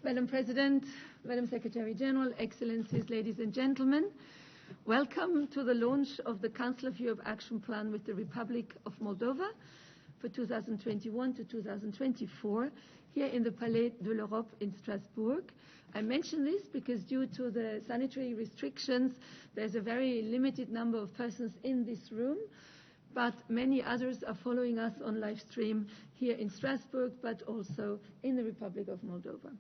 Madam President, Madam Secretary General, Excellencies, ladies and gentlemen, welcome to the launch of the Council of Europe Action Plan with the Republic of Moldova for 2021 to 2024 here in the Palais de l'Europe in Strasbourg. I mention this because due to the sanitary restrictions, there's a very limited number of persons in this room, but many others are following us on live stream here in Strasbourg, but also in the Republic of Moldova.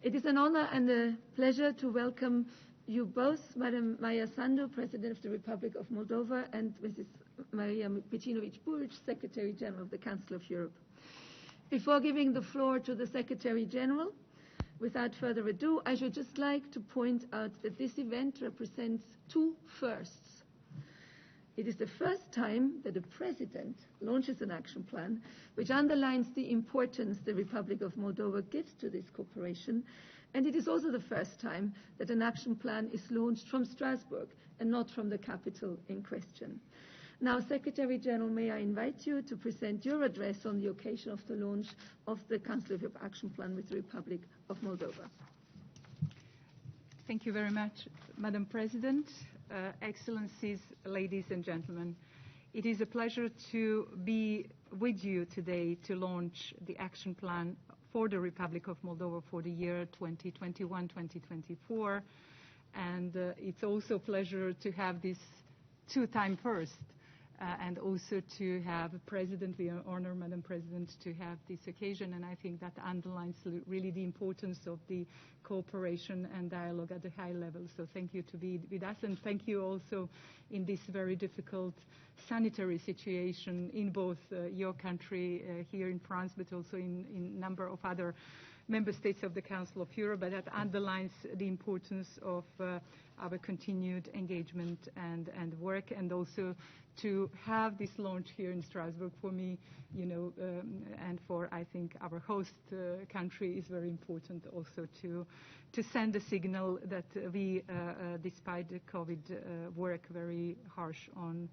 It is an honor and a pleasure to welcome you both, Madam Maja Sandu, President of the Republic of Moldova, and Mrs. Maria Pecinovic-Buric, Secretary General of the Council of Europe. Before giving the floor to the Secretary General, without further ado, I should just like to point out that this event represents two firsts. It is the first time that a president launches an action plan, which underlines the importance the Republic of Moldova gives to this cooperation, and it is also the first time that an action plan is launched from Strasbourg and not from the capital in question. Now, Secretary General, may I invite you to present your address on the occasion of the launch of the Council of Europe Action Plan with the Republic of Moldova. Thank you very much, Madam President. Excellencies, ladies and gentlemen, it is a pleasure to be with you today to launch the action plan for the Republic of Moldova for the year 2021-2024. And it's also a pleasure to have this two-time first and also to have a President, we honor Madam President to have this occasion, and I think that underlines really the importance of the cooperation and dialogue at the high level. So thank you to be with us, and thank you also in this very difficult sanitary situation in both your country here in France, but also in a number of other member states of the Council of Europe, but that underlines the importance of our continued engagement and work, and also to have this launch here in Strasbourg for me, and for, I think, our host country is very important also to send a signal that we, despite the COVID, work very harsh on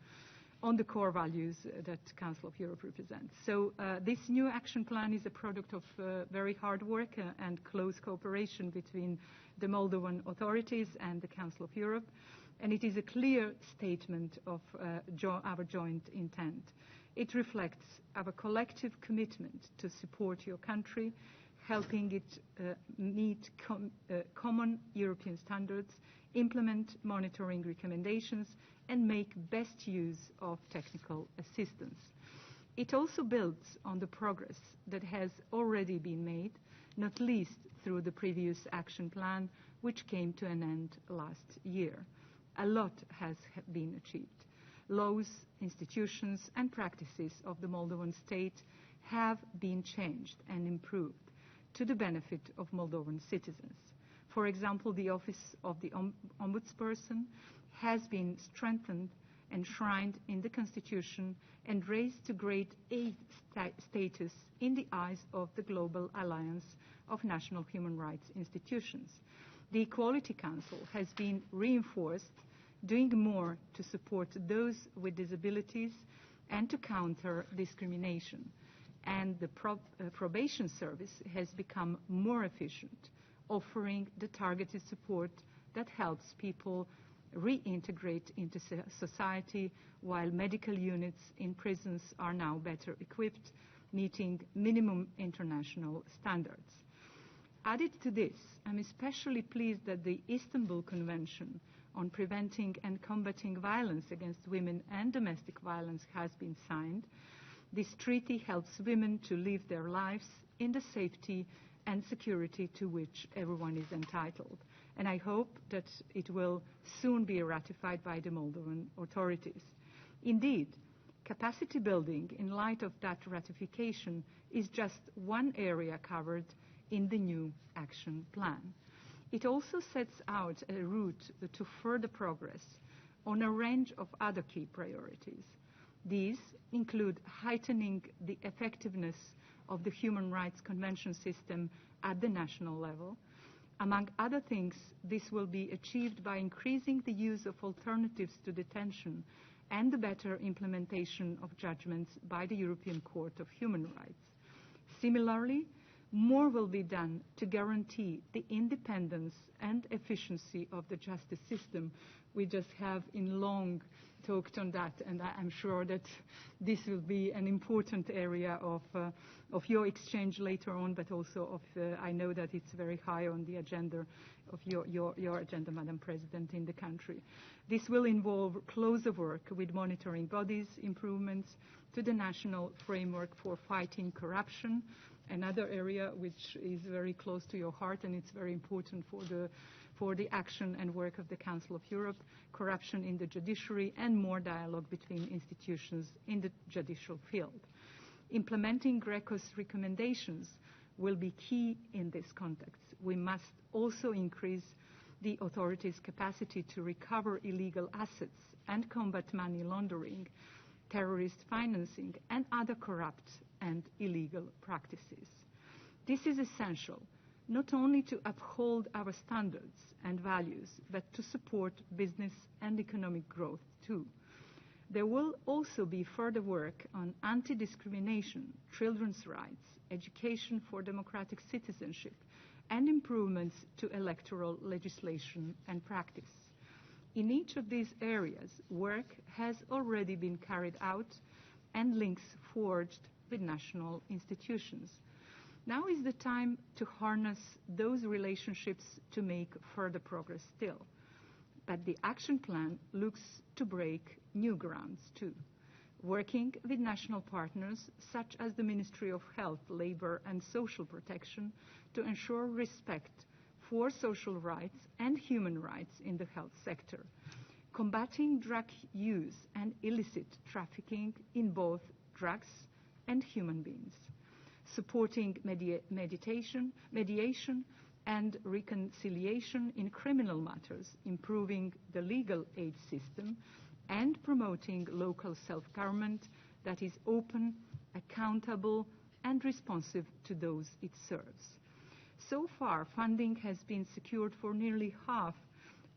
the core values that Council of Europe represents. So this new action plan is a product of very hard work and close cooperation between the Moldovan authorities and the Council of Europe, and it is a clear statement of our joint intent. It reflects our collective commitment to support your country, helping it meet common European standards, implement monitoring recommendations, and make best use of technical assistance. It also builds on the progress that has already been made, not least through the previous action plan, which came to an end last year. A lot has been achieved. Laws, institutions, and practices of the Moldovan state have been changed and improved to the benefit of Moldovan citizens. For example, the office of the Ombudsperson has been strengthened, enshrined in the Constitution, and raised to grade A status in the eyes of the Global Alliance of National Human Rights Institutions. The Equality Council has been reinforced, doing more to support those with disabilities and to counter discrimination. And the probation service has become more efficient, offering the targeted support that helps people reintegrate into society, while medical units in prisons are now better equipped, meeting minimum international standards. Added to this, I'm especially pleased that the Istanbul Convention on Preventing and Combating Violence Against Women and Domestic Violence has been signed. This treaty helps women to live their lives in the safety and security to which everyone is entitled. And I hope that it will soon be ratified by the Moldovan authorities. Indeed, capacity building in light of that ratification is just one area covered in the new action plan. It also sets out a route to further progress on a range of other key priorities. These include heightening the effectiveness of the Human Rights Convention system at the national level. Among other things, this will be achieved by increasing the use of alternatives to detention and the better implementation of judgments by the European Court of Human Rights. Similarly, more will be done to guarantee the independence and efficiency of the justice system. We just have in long talked on that, and I'm sure that this will be an important area of your exchange later on, but also I know that it's very high on the agenda of your agenda, Madam President, in the country. This will involve closer work with monitoring bodies, improvements to the national framework for fighting corruption, another area which is very close to your heart, and it's very important for the action and work of the Council of Europe, corruption in the judiciary, and more dialogue between institutions in the judicial field. Implementing Greco's recommendations will be key in this context. We must also increase the authorities' capacity to recover illegal assets and combat money laundering, terrorist financing, and other corrupt and illegal practices. This is essential not only to uphold our standards and values, but to support business and economic growth too. There will also be further work on anti-discrimination, children's rights, education for democratic citizenship, and improvements to electoral legislation and practice. In each of these areas, work has already been carried out and links forged with national institutions. Now is the time to harness those relationships to make further progress still. But the action plan looks to break new grounds too, working with national partners such as the Ministry of Health, Labour and Social Protection to ensure respect for social rights and human rights in the health sector, combating drug use and illicit trafficking in both drugs and human beings, supporting mediation and reconciliation in criminal matters, improving the legal aid system, and promoting local self-government that is open, accountable, and responsive to those it serves. So far, funding has been secured for nearly half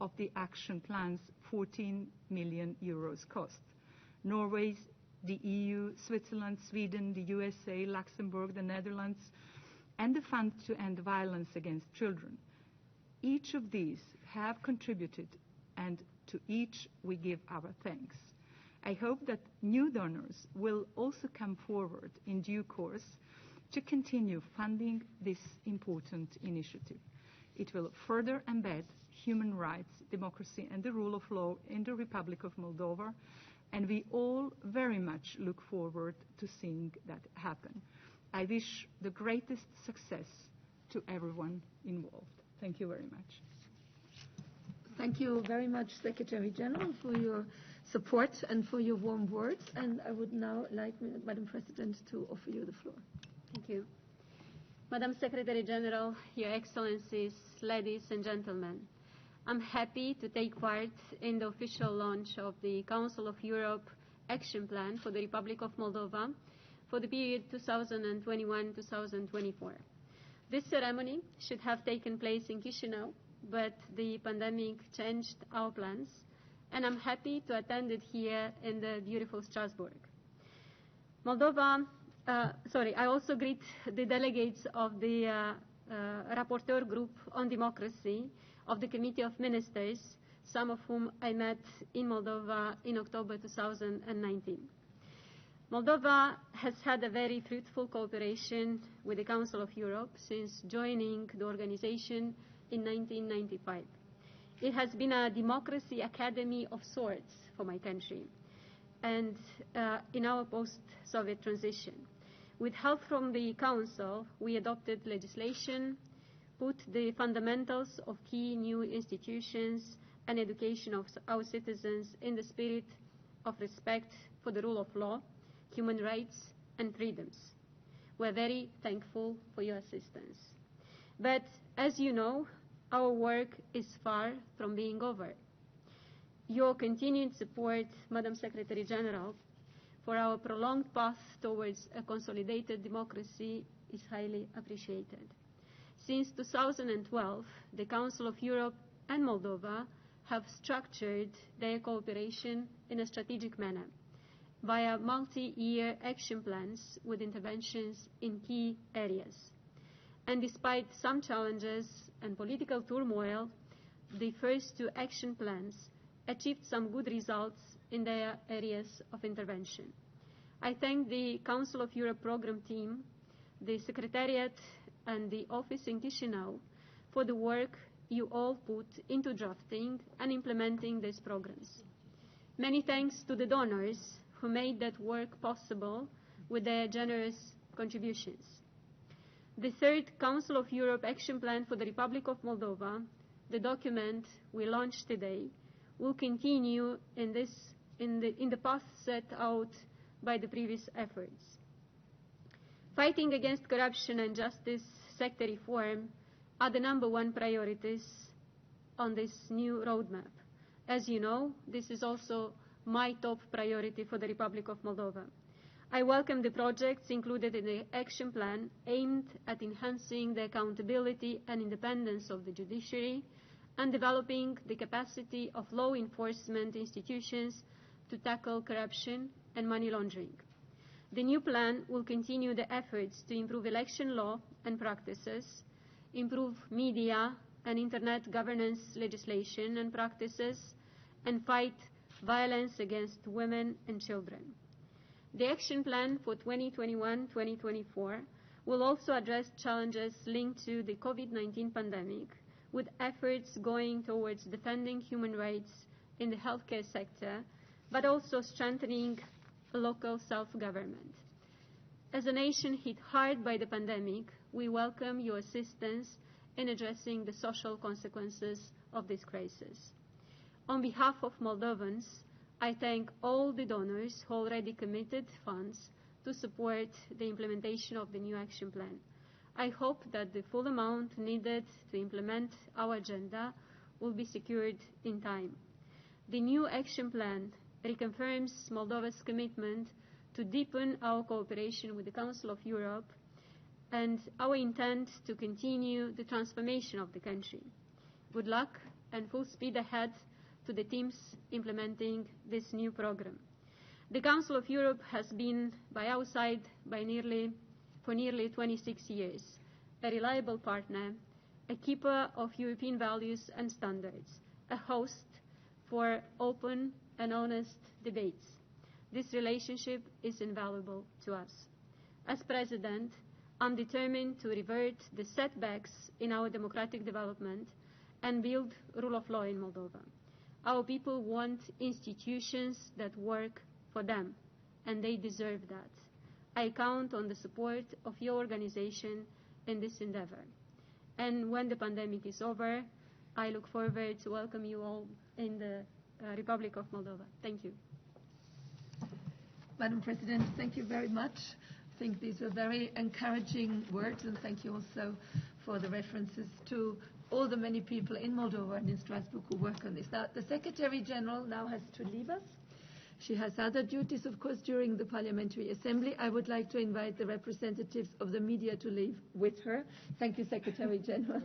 of the action plan's 14 million euros cost. Norway, the EU, Switzerland, Sweden, the USA, Luxembourg, the Netherlands, and the Fund to End Violence Against Children. Each of these have contributed, and to each we give our thanks. I hope that new donors will also come forward in due course to continue funding this important initiative. It will further embed human rights, democracy, and the rule of law in the Republic of Moldova, and we all very much look forward to seeing that happen. I wish the greatest success to everyone involved. Thank you very much. Thank you very much, Secretary General, for your support and for your warm words. And I would now like, Madam President, to offer you the floor. Thank you. Madam Secretary General, Your Excellencies, ladies and gentlemen, I'm happy to take part in the official launch of the Council of Europe Action Plan for the Republic of Moldova for the period 2021-2024. This ceremony should have taken place in Chisinau, but the pandemic changed our plans, and I'm happy to attend it here in the beautiful Strasbourg. I also greet the delegates of the Rapporteur Group on Democracy of the Committee of Ministers, some of whom I met in Moldova in October 2019. Moldova has had a very fruitful cooperation with the Council of Europe since joining the organization in 1995. It has been a democracy academy of sorts for my country and in our post-Soviet transition. With help from the Council, we adopted legislation, put the fundamentals of key new institutions and education of our citizens in the spirit of respect for the rule of law, human rights and freedoms. We're very thankful for your assistance. But as you know, our work is far from being over. Your continued support, Madam Secretary General, for our prolonged path towards a consolidated democracy is highly appreciated. Since 2012, the Council of Europe and Moldova have structured their cooperation in a strategic manner via multi-year action plans with interventions in key areas. And despite some challenges and political turmoil, the first two action plans achieved some good results in their areas of intervention. I thank the Council of Europe program team, the Secretariat and the office in Chisinau for the work you all put into drafting and implementing these programs. Many thanks to the donors who made that work possible with their generous contributions. The third Council of Europe Action Plan for the Republic of Moldova, the document we launched today, will continue in the path set out by the previous efforts. Fighting against corruption and justice sector reform are the #1 priorities on this new roadmap. As you know, this is also my top priority for the Republic of Moldova. I welcome the projects included in the action plan aimed at enhancing the accountability and independence of the judiciary and developing the capacity of law enforcement institutions to tackle corruption and money laundering. The new plan will continue the efforts to improve election law and practices, improve media and internet governance legislation and practices, and fight violence against women and children. The action plan for 2021-2024 will also address challenges linked to the COVID-19 pandemic, with efforts going towards defending human rights in the healthcare sector, but also strengthening local self-government. As a nation hit hard by the pandemic, we welcome your assistance in addressing the social consequences of this crisis. On behalf of Moldovans, I thank all the donors who already committed funds to support the implementation of the new action plan. I hope that the full amount needed to implement our agenda will be secured in time. The new action plan reconfirms Moldova's commitment to deepen our cooperation with the Council of Europe and our intent to continue the transformation of the country. Good luck and full speed ahead to the teams implementing this new program. The Council of Europe has been by our side for nearly 26 years, a reliable partner, a keeper of European values and standards, a host for open and honest debates. This relationship is invaluable to us. As President, I'm determined to revert the setbacks in our democratic development and build rule of law in Moldova. Our people want institutions that work for them, and they deserve that. I count on the support of your organization in this endeavor. And when the pandemic is over, I look forward to welcome you all in the Republic of Moldova. Thank you. Madam President, thank you very much. I think these were very encouraging words, and thank you also for the references to all the many people in Moldova and in Strasbourg who work on this. Now, the Secretary General now has to leave us. She has other duties, of course, during the Parliamentary Assembly. I would like to invite the representatives of the media to leave with her. Thank you, Secretary General.